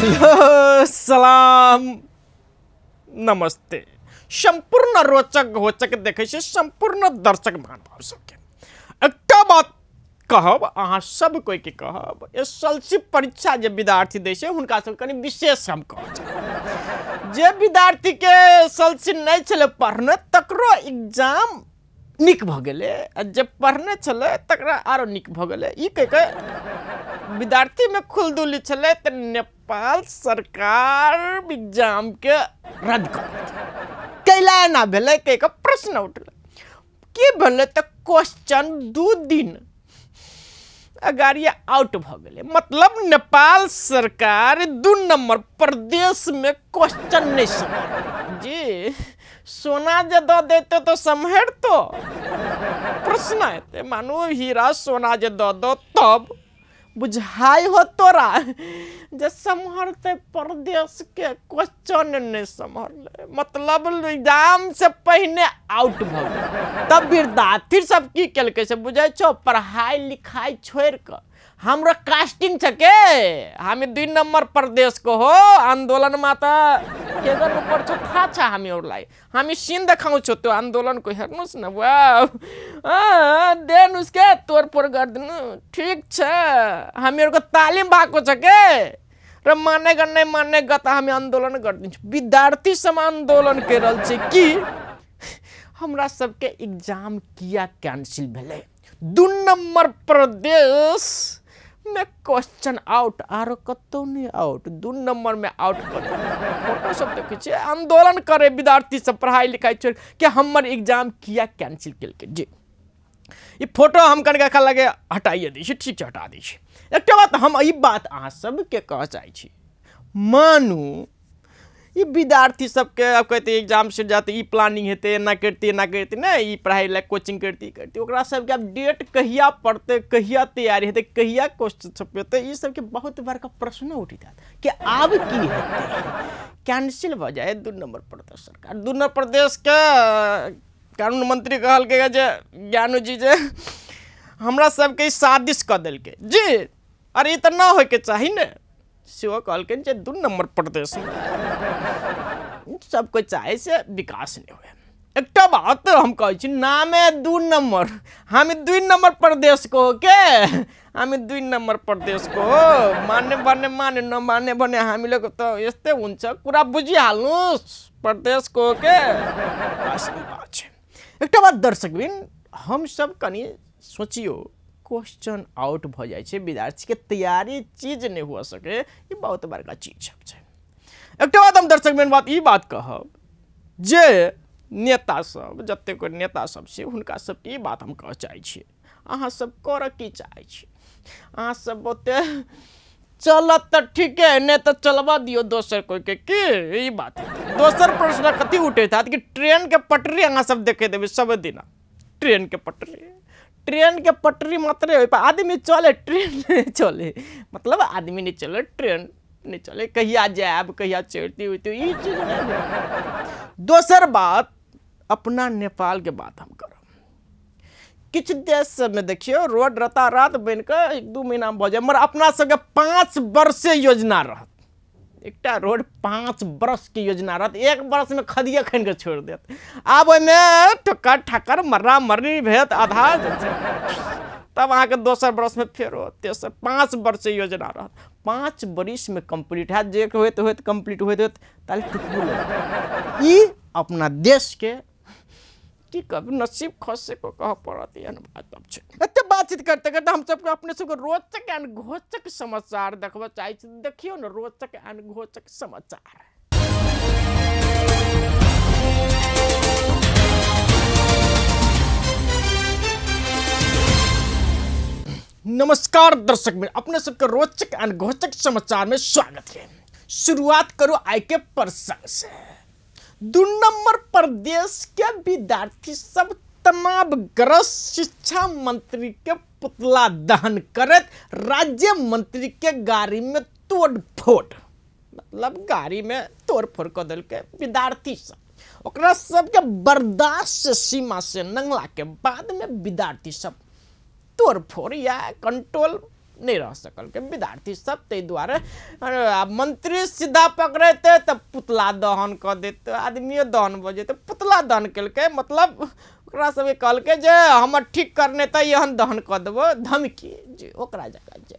Hello सलाम नमस्ते संपूर्ण रोचक घोचक देखे से संपूर्ण दर्शक महानुभाव सबके एकटा बात कहब अहाँ सब कोई के कहब एसएलसी परीक्षा जे विद्यार्थी दै छै हुनका सब कनी विशेष हम कहब जे विद्यार्थी के एसएलसी नहीं चले पढ़ने तकरो एग्जाम निक भ गेले जे पढ़ने चले तकरा आरो निक भ गेले ई कह के विद्यार्थी में खुलदुली चले तो नेपाल सरकार एग्जाम के रद्द कर कैला ना भेले कह के प्रश्न उठल की भेले तो क्वेश्चन 2 दिन अगाड़ी आउट भ गेले मतलब नेपाल सरकार 2 नंबर प्रदेश में क्वेश्चन नहीं समझ जी सोना जे दो देते तो समझ तो प्रश्न आते मानो हीरा सोना जे दो तब बुझाई हो तोरा जे संभरते प्रदेश के क्वेश्चन नहीं संभरले मतलब एग्जाम से पहले आउट भ गेल तब विद्यार्थी सब की केलकै से बुझाई छो पढ़ाई लिखाई छोड़ के हमरा कास्टिंग छके हम 2 नंबर प्रदेश को हो आंदोलन माता केदन ऊपर छ था छ हामी औरलाई हामी सीन देखाउ छ त्यो आंदोलन को हेर्नुस् न वाह देन उसके तोर पर गर्दिन ठीक छ हामीहरुको तालिम भएको छ के र माने गर्ने माने गता हामी आंदोलन गर्दिन्छ विद्यार्थी सम आंदोलन के रहल छै कि हमरा सबके एग्जाम किया कैंसिल भेले 2 नंबर प्रदेश में क्वेश्चन आउट आरो कतो नहीं आउट 2 नंबर में आउट कर फोटो सब देखे छे आंदोलन करे विद्यार्थी सब पढ़ाई लिखाई छोड़ के हमर एग्जाम किया कैंसिल केलके जी ये फोटो हम कनका खा लगे हटाइए दी छी ठीक हटा दी छी एकटा बात हम ई बात अहाँ सब के कह चाहे छी मानू ये विद्यार्थी सबके अब कहते एग्जाम से जाते ई प्लानिंग हेते ना करती ना ई पढ़ाई ला कोचिंग करती ओकरा सबके अब डेट कहिया पढ़ते कहिया तैयारी हेते कहिया क्वेश्चन छपेते ई सबके बहुत बड़का प्रश्न उठी जात कि आब की हेते कैंसिल भ जाए 2 नंबर प्रदेश सरकार 2 नंबर प्रदेश के कानून मंत्री कहल के जे ज्ञानू जी जे हमरा सबके साजिश क देलके जी अरे ई त ना होय के चाही ने सेवा कहलके जे 2 नंबर प्रदेश में सब कोई चाहे से विकास नहीं हुए एकटा बात हम कह छी नामे 2 नंबर हम 2 नंबर प्रदेश को के हम 2 नंबर प्रदेश को माने न माने बने हामी लोग तो यस्ते हुन्छ कुरा बुझी हाल्नुस् प्रदेश को के असली बात छै एकटा बात दर्शकबिन हम सब कनी सोचियो क्वेश्चन आउट भ जाए छे विद्यार्थी के तैयारी चीज नहीं हो सके ये बहुत बड़का चीज है एकटा बात हम दर्शक में बात ई बात कहब जे नेता सब जते को नेता सब से हुनका सब ई बात हम कह चाहे छी अहाँ सब कर की चाहे छी अहाँ सब ओते चलत त ठीक है ने तो चलवा दियो दोसर कोई के की ई बात दोसर प्रश्न कथि उठे था कि ट्रेन के पटरी अहाँ सब देखे देबे सब दिन ट्रेन के पटरी मात्र आदमी चले ट्रेन नहीं चले मतलब आदमी नहीं चले ट्रेन नहीं चले कहिया जाब कहिया चढ़ती हुई तो ये चीज नहीं दोसर बात अपना नेपाल के बात हम करब किछ देश में देखियो रोड रात बन के 1-2 महीना भ जाए मगर अपना सबके 5 वर्ष योजना रहत एकटा रोड 5 वर्ष की योजना रहत 1 वर्ष में खदिया खन के छोड़ देत आब ओय में ठक्कर मर्रा मर्री भेत आधा तब अहाँ के दोसर वर्ष में फेर तेसर 5 वर्ष योजना रहत 5 वर्ष में कंप्लीट है जे होत कंप्लीट होत ताले टुकड़ू ई अपना देश के की कभी नसीब खसे को कह पड़त है बात अब छै एते बातचीत करते करते हम सबके अपने सब रोचक एंड घोचक समाचार देखबा चाहे छी देखियो न रोचक एंड घोचक समाचार नमस्कार दर्शक में अपने सबके रोचक एंड घोचक समाचार में स्वागत है शुरुआत करो आई के प्रसंग से 2 नंबर प्रदेश के विद्यार्थी सब तनावग्रस्त शिक्षा मंत्री के पुतला दहन करत राज्य मंत्री के गाड़ी में तोड़-फोड़ मतलब गाड़ी में तोड़-फोड़ कर दिल के विद्यार्थी सब ओकरा सबके बर्दाश्त सीमा से नंगला के बाद में विद्यार्थी सब तोड़-फोड़ या कंट्रोल नहीं रह सकल के विद्यार्थी सब ते द्वारा मंत्री सीधा पकड़ते तो पुतला दहन कर देते आदमी दहन बजे तो पुतला दहन कल के मतलब ओकरा सबके कहल के जे हम ठीक करने तो यहन दहन कर देबो धमकी जी ओकरा जगह जे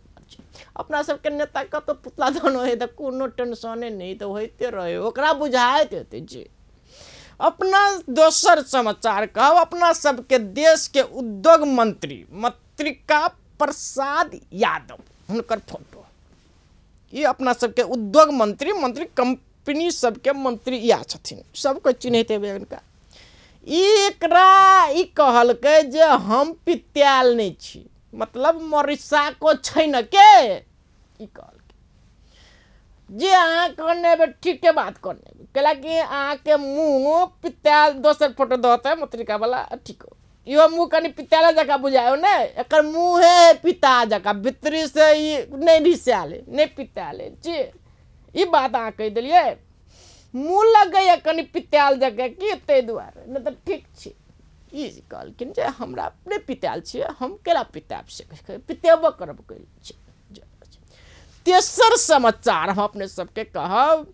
अपना सबके नेता का तो पुतला दहन हो तो कोनो टेंशने नहीं तो होते रहे ओकरा बुझाइत होते जी। अपना दोसर समाचार कहब अपना सबके देश के उद्योग मंत्री मत्रिका प्रसाद यादव हुनकर फोटो ये अपना सबके उद्योग मंत्री कंपनी सबके मंत्री या छथिन सबको चिन्हते हुए उनका एकरा ई कहल के जे हम पित्याल नहीं छी मतलब मरिसा को छै न के ई कहल जे अहाँ करने ठीक के बात करने कला कि अहाँ के मुँह पित्याल दोसर फोटो दहते है मत्रिका वाला ठीक हो यो मुँह कनी पित्याल जगह बुझाओ ने एक मुँह है पिता जगह भीतरी से नहीं रिसाले नहीं पित्याले जी ये बात अहाँ कह दिलिए मुँह लग गई कनी पित्याल जगह की ते दुआरे नहीं तो ठीक छी ई कहलखिन जे हमरा अपने पित्याल छियै हम केला पिताब से पितेबो करब कइल छी। तेसर समाचार हम अपने सबके कहब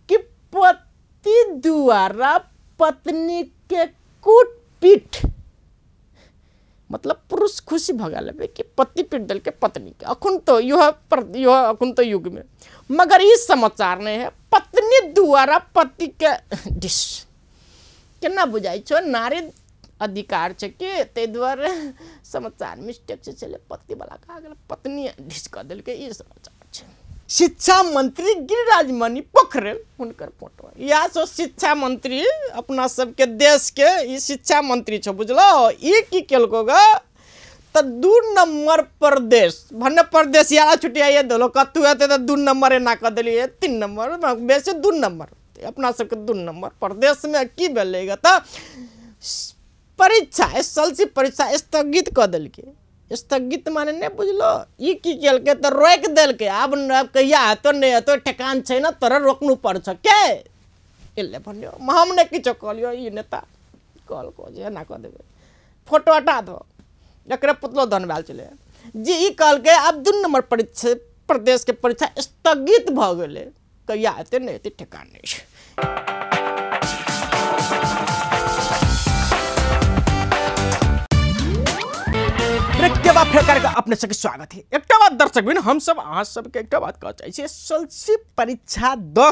कि पति द्वारा पत्नी के कूटपीट मतलब पुरुष खुशी भगा लेबे कि पति पीट दल के पत्नी के अखुन तो अखुन तो युग में मगर इस समाचार नहीं है पत्नी द्वारा पति के डिश केना बुझाई छो नारी अधिकार छे कि ते द्वारा समाचार मिस्टेक से चले पति वाला कहा गेल पत्नी डिश कर दिल के ई समाचार। शिक्षा मंत्री गिरिराज मणि पोखरेल हुनकर फोटो या सो शिक्षा मंत्री अपना सबके देश के ई शिक्षा मंत्री छ बुझलो ई की केलको ग त 2 नंबर प्रदेश भन्ने प्रदेश याला छुटिया ये दलो कतु हेते त 2 नंबर ना क देलिए 3 नंबर बेसे 2 नंबर अपना सबके 2 नंबर प्रदेश में की भेलेगा त परीक्षा एसएलसी परीक्षा स्थगित क देलके स्थगित माने नहीं बुझलो ई की केलके तो रोक देलके अब कहिया तो नहीं तो ठेकान छै न तोरा रोकनु पर्छ के एले भन्यो हम ने किछो कहलियो ई नेता कॉल को जे ना क देबे फोटो हटा दो एकरे पुतलो दहन भेल चले जी ई कहल के अब 2 नंबर परीक्षा प्रदेश के परीक्षा स्थगित भ गेले कहिया एते नहीं एते ठेकान नहीं छै। अपने सबके स्वागत है एक बात दर्शक भी हम सब अहाँ सबके एक बात कह चाहिए एसएलसी परीक्षा द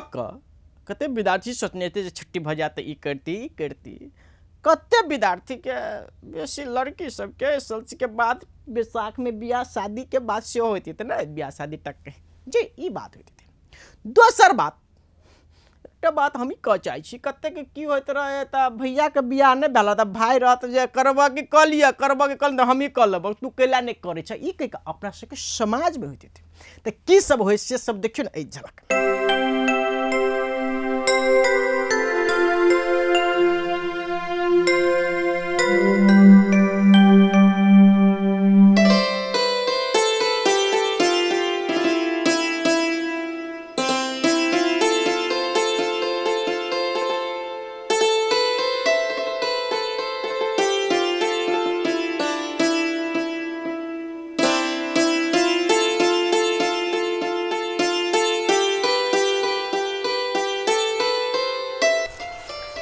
कते विद्यार्थी सोचने थे छुट्टी भ जाते ई करती कते विद्यार्थी के बेसी लड़की सबके एसएलसी के बाद बैसाख में बियाह शादी के बाद से होती थी ना बियाह शादी तक के जी ई बात होती थी। दोसर बात एक बात हम ही कह चाहिए कते के की होत रहे त भैया के बियाह नहीं भेल त भाई रहत जे करबा के क लिया करबा के कल हम ही कर लेब तू कैला नहीं करे छ ई कह अपना सबके समाज में होती थी त की सब होय से सब देखियो न ए झलक।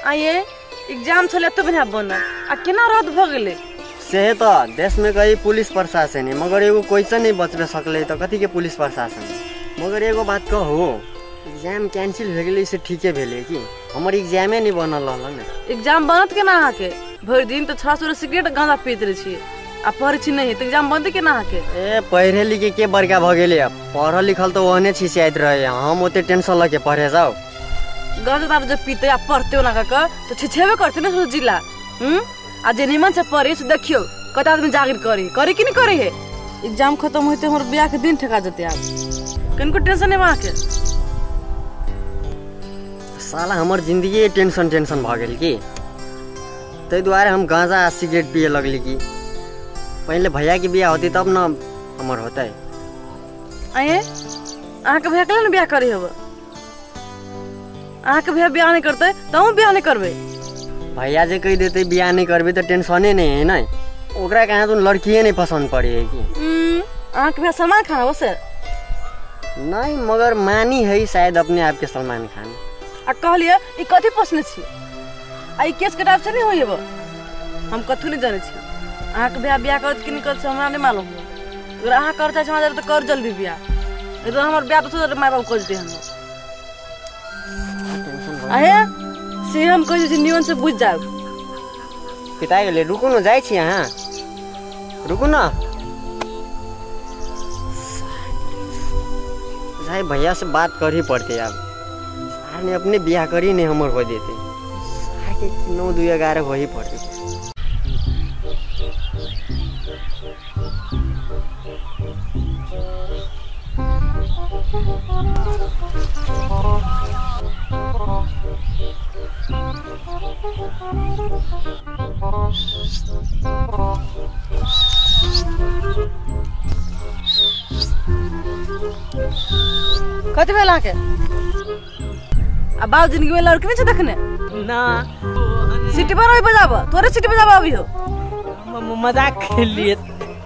आइए एग्जाम चले तो बिना बन आ केना रद्द भ गेले से तो देश में कई पुलिस प्रशासन है मगर एगो क्वेश्चन नहीं बचबे सकले तो कथी के पुलिस प्रशासन मगर एगो बात कहो एग्जाम कैंसिल हो गेले से ठीके भेले कि हमर एग्जामे नहीं बनल रहल ने एग्जाम बनत केना अहाँ के भर दिन तो 600 सिगरेट गांजा पीत रहे छी आ पढ़ छी नहीं तो एग्जाम बनते केना अहाँ के ए पढ़े लिखे के बड़का भ गेले पढ़ल लिखल तो ओहने छी शायद रहे हम ओते टेंशन लगे पढ़े जाओ गांजा तार जब पीते आ पढ़ते हो ना काका तो छिछेबे करते ना जिला आ जे निमन से पढ़े से देखियो कत आदमी जागिर करे कि नहीं करे है एग्जाम खत्म होते हमर बियाह के दिन ठेका जते आप कनको टेंशन है वहां के साला हमर जिंदगी टेंशन भ गेल की तै द्वारे हम गांजा आ सिगरेट पिए लगली की पहले भैया के बियाह होती तब न हमर होतै आए अहाँ के भैया के न बियाह करे होबे अहाँ के भैया बियाह नहीं करते तो बियाह नहीं करबे भैया जे कह देते बियाह नहीं करबे तो टेंशने नहीं है ना ओकरा कहाँ तो लड़कीए नहीं पसंद पड़ी है कि अहाँ के भैया सलमान खान हो सर? नहीं मगर मानी है शायद अपने आप के सलमान खान। आ कहलिए ई कथी प्रश्न छी? आ ई केस कटाव से नहीं होइए बो? हम कथु नहीं जाने छी। अहाँ के भैया बियाह करत कि नहीं करत हमरा नहीं मालूम। अगर अहाँ कर चाहे हमरा तो कर जल्दी बियाह। ए तो हमर बियाह तो माय बाप कर दे हम। आहे से हम कह छी नियन से बुझ जाओ। पिता गेले रुकू न जाइ छी अहाँ। रुकू न। भाई भैया से बात कर ही पड़ते अब। सारे अपने बियाह करी नहीं हमर हो देते। सारे 9 2 11 हो ही पड़ते। कथी भेल अहाँके? आ बाबू जिंदगी में लड़की नहीं छे देखने ना। सिटी पर अभी बजाब तोरे सिटी बजाब अभी हो। मजाक के लिए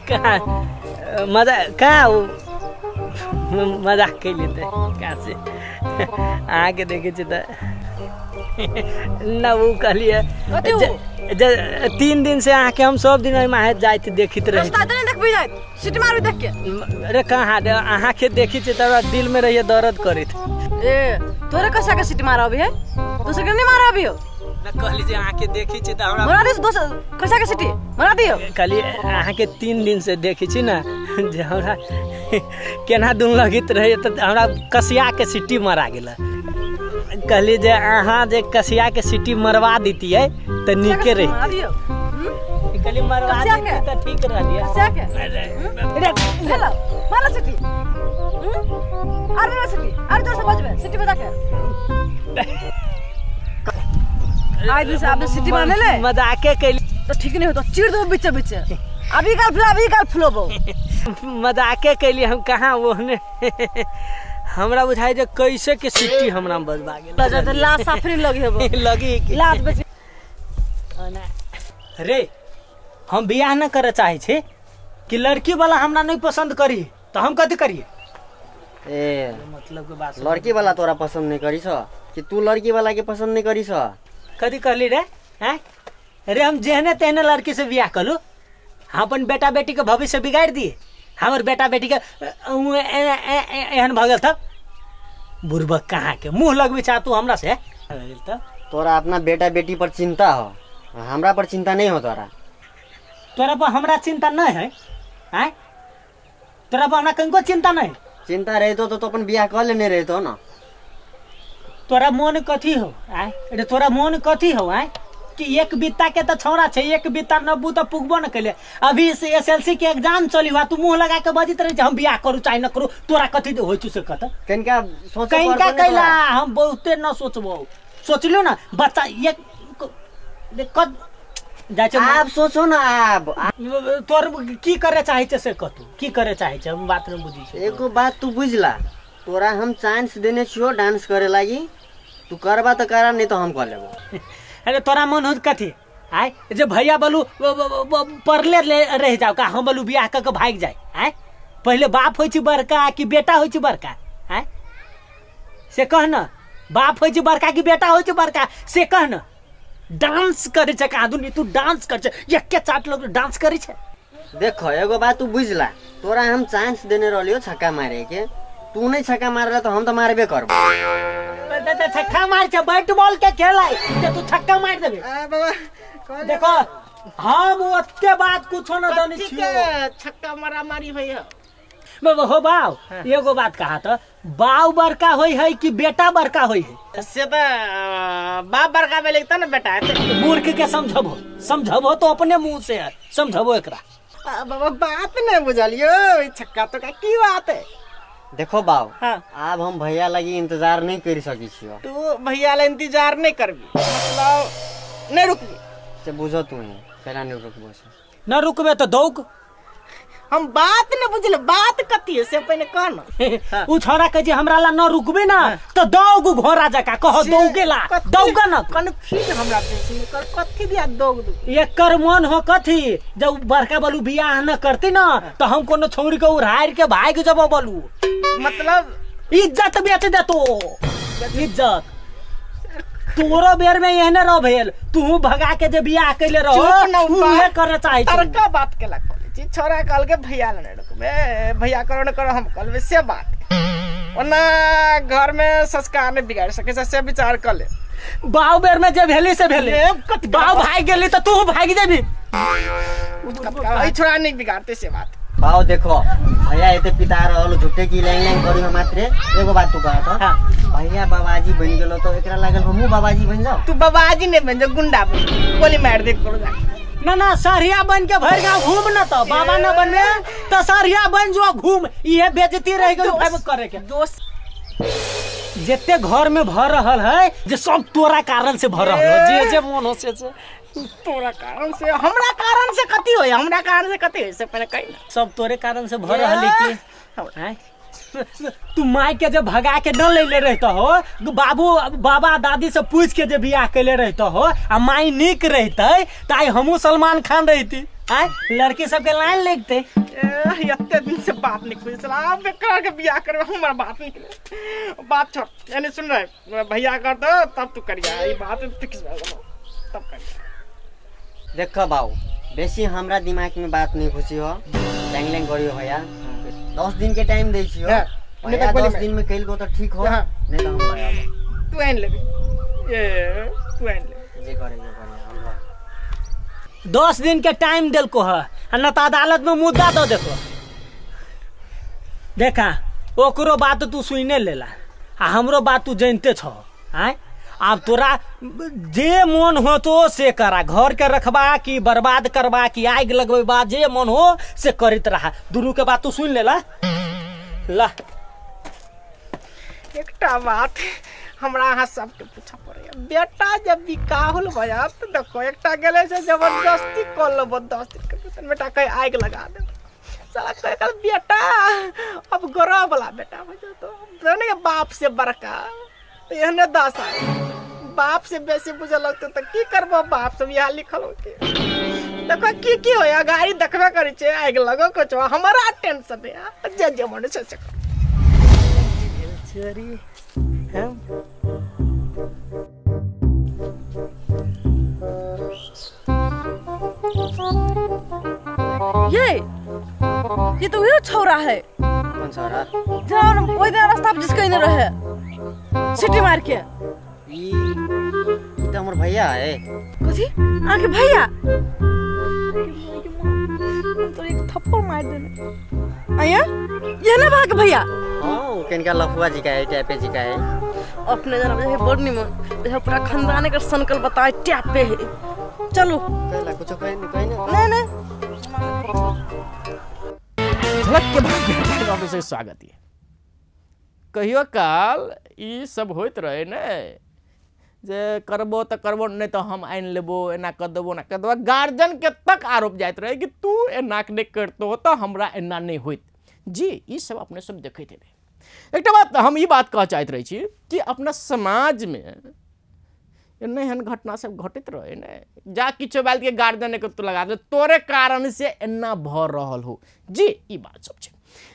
कहाँ मजाक कहाँ हो मजाक के लिए थे कहाँ से आके देखे तो ना वो कहलिए 3 दिन से आके हम सब दिन माहे जाते देखित रहे। रास्ता नहीं देख भी जाए सिटी मार भी देख के। अरे कहाँ अहाँ के देखी तोरा दिल में रहिए दर्द करे ए तोरे कसा के सिटी मारा अभी है? दूसरे के नहीं मारा अभी हो? ना कहली जे आके देखी त हमरा मारा दिस दोस कसा के सिटी मारा दियो। कहली आहाँ के 3 दिन से देखी छी ना जे हमरा केना दुन लगित रहे त हमरा कसिया के सिटी मारा गेला। कहली जे अहाँ जे कसिया के सिटी मरवा दीती है त नीके रही। मारा दियो कहली मरवा दीती त ठीक रहली। कसिया के हेलो मारा सिटी अरे सिटी अरे जोर से बजबे सिटी बजा के। आज दिन से आपने सिटी मारने ले मजाके कैली तो ठीक नहीं हो तो चीर दो बीच बीच। अभी काल फ्लोबो मजाके कैली हम कहाँ वो ने हमरा बुझाई जे कैसे के सिटी हमरा बजवा गेल। बजा तो लाश साफरी लगी है लगी लाश बेच। रे हम बियाह न करे चाहे छे कि लड़की वाला हमरा नहीं पसंद करी तो हम कथी करिए? ए मतलब के बात लड़की वाला तोरा पसंद नहीं करी छ कि तू लड़की वाला के पसंद नहीं करी छ? कथी कहली रे? हैं रे हम जेहने तेहने लड़की से बियाह कलू हम अपन बेटा बेटी के भविष्य बिगाड़ दिए। हमर बेटा बेटी के एहन भगल था बुरबक कहाँ के मुंह लगबी चाह तू हमरा से। तोरा अपना बेटा बेटी पर चिंता हो हमरा पर चिंता नहीं हो तोरा। तोरा पर हमरा चिंता नहीं है हैं? तोरा पर हमरा कनको चिंता नहीं। चिंता रहतो तो अपन बियाह कर लेने रहतो ना। तोरा मन कथी हो आय? अरे तोरा मन कथी हो आय कि एक बित्ता के तो छौरा छे एक बित्ता नब्बू तो पुगबो न कैले। अभी से एसएलसी के एग्जाम चली हुआ तू मुंह लगा के बजित रही हम बियाह करू चाहे न करू तोरा कथी होय छु से कत कनका सोच कनका कैला हम बहुते न सोचबो सोचलियो ना बच्चा एक कद जाचे आप सोचो ना आप तोर की करे चाहे छे से कतू की करे चाहे छे हम बात न बुझी छे। एको बात तू बुझला तोरा हम चांस देने छियो डांस करे लागी तू करबा तो करा नहीं तो हम कर लेबो। अरे तोरा मन हो कथी आय जे भैया बोलू परले रह जाओ का हम बोलू बियाह क भाग जाए आय? पहले बाप होय छी बड़का कि बेटा होय छी बड़का आय से कह न बाप होय छी बड़का कि बेटा होय छी बड़का से कह न। डांस करे छे का दुनी तू डांस कर छे एक चाट लोग डांस करे छे। देखो एगो बात तू बुझला तोरा हम चांस देने रहलियो छक्का मारे के तू नहीं छक्का मारला तो हम तो मारबे करबो। छक्का मार छे बैट बॉल के खेलाय ते तू छक्का मार देबे। बाबा देखो हम ओते बात कुछो न जानि छियो छक्का मारा मारी भैया बाबा हो बाऊ एगो बात कहा तो बाऊ बड़का होई है कि बेटा बड़का होई है? से तो बाप बड़का में लिखता ना बेटा है। मूर्ख के समझबो तो अपने मुंह से समझबो एकरा। बाबा बात नहीं बुझलियो छक्का तो का की बात है। देखो बाऊ हाँ। अब हम भैया लगी इंतजार नहीं कर सकी छियो। तू भैया ला इंतजार नहीं करबी मतलब नहीं रुकबी से बुझो तू पहला नहीं रुकबो से न रुकबे तो दौक हम बात न बुझल बात कथी है से पहले कहना उ छोरा के जे हमरा ला न रुकबे ना तो दौगु घोड़ा जका कह दौगेला दौगा न कन्फ्यूज हमरा बेसी कर कथी दिया दोग दू एकर मन हो कथी जब बड़का बलू बियाह न करती ना तो हम कोनो छौरी के उड़ार के भाग जब बलू मतलब इज्जत बेच दे तो इज्जत तोरो बेर में एहने रह भेल तू भगा के जे बियाह कैले रहो उहे करे चाहि तरका बात केला कॉलेज छोरा कल के भैया लने रुकबे भैया करो न करो हम कल से बात ओना घर में संस्कार ने बिगाड़ सके से विचार कर ले बाव बेर में जे भेली से भेले बाव भाग गेली तो तू भाग जेबी आई छोरा नहीं बिगाड़ते से बात बाऊ देखो भैया एते पिता रहल झुट्टे की लैंग लैंग करी मात्रे एगो बात तू कहत भैया बाबाजी बन गेलो तो एकरा लागल हमहू बाबाजी बन जाओ तू बाबाजी नहीं बन जा गुंडा बन गोली मार दे करो जा ना सरिया बन के भर गाँव घूम न तो बाबा न बनवे तो सरिया बन जो घूम ये बेजती रह गेल करे के दोस्त जेते घर में भर रहल है जे सब तोरा कारण से भर रहल जे मन हो से तोरा कारण से हमरा कारण से कथी होय हमरा कारण से कथी होय से पहले कहि ना सब तोरे कारण से भर रहल की तू माई के जब भगा के न ले रहता हो बाबू बाबा दादी से पूछ के जब बियाह कैले रहता हो आ माई निक रहते ताई हमू सलमान खान रहती आय लड़की सब के लाइन लगते एते दिन से बात नहीं कुछ सलाम बेकार के बियाह करबे हमरा बात निकले बात छोड़ यानी सुन रहे भैया कर दो तब तू करिया ई बात फिक्स तब करिया देख बाऊ बेसी हमरा दिमाग में बात नहीं घुसी हो लैंग लैंग करियो भैया 10 दिन के टाइम दै छियो भैया 10 दिन में कैल गो तो ठीक हो नहीं तो हम लगाबो तू आन ले ए तू आन ले जे करे हम 10 दिन के टाइम देल को है न तो अदालत में मुद्दा दो देखा ओकरो बात तू सुने लेला आ हमरो बात तू जानते छो आय अब तोरा जे मन हो तो से करा घर के रखबा कि बर्बाद करबा कि आग लगबा जे मन हो से करत रहा दोनों के बात तू सुन लेला ला एकटा बात हमरा अहाँ सबके पूछा पड़े बेटा जब बिकाहुल भया तो देखो एकटा गेले से जबरदस्ती कर लो 10 दिन के बेटा कहीं आग लगा दे साला कल बेटा अब गौरव वाला बेटा हो तो दोनों बाप से बड़का एहने 10 बाप से बेसी बुझे लगते तो की करबो बाप सब यहाँ लिखल होके देखो की होया गाड़ी देखबे करै छै आग लगो कुछ हमारा टेंशन है जे जे मन से चोरी ये तो वही छोरा है कौन छोरा जहाँ वही दिन रास्ता पे जिसका इन्हें रहे सिटी मार के ई तो हमर भैया है कुछ आके भैया तो एक थप्पड़ मार देने आया ये ना भाग भैया हां केनका लफुआ जी का है टैपे जी का है अपने जना है बड़नी में यह पूरा खानदान का संकल्प बताए टैपे है चलो कहला कुछ कहे नहीं नहीं झलक के बाद वापस से स्वागत है कहियो काल ई सब होइत रहे ने जे करबो तो करबो नहीं तो हम आइन लेबो एना कर देबो ना कर देबो गार्जियन के तक आरोप जाइत रहे कि तू एना नहीं करतो तो हमरा एना नहीं होइत जी ई सब अपने सब देखैत रहे एकटा बात हम ई बात कह चाहत रही छी कि अपना समाज में एने हन घटना सब घटित रहे ने जा किछो बाल के गार्जियन के तो लगा दे तोरे कारण से एना भ रहल हो जी ई बात सब छै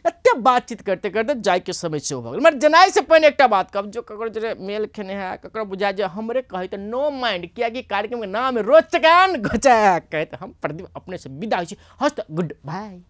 एते बातचीत करते करते जाय के समय से हो गेल मर जनाई से पहले एकटा बात कब जो ककरो जे मेल खेने है ककरो बुझा जे हमरे कहि त नो माइंड किया कि कार्यक्रम के नाम है रोचकान घचा कहे त हम प्रदीप अपने से विदा होई छी हस्त गुड बाय।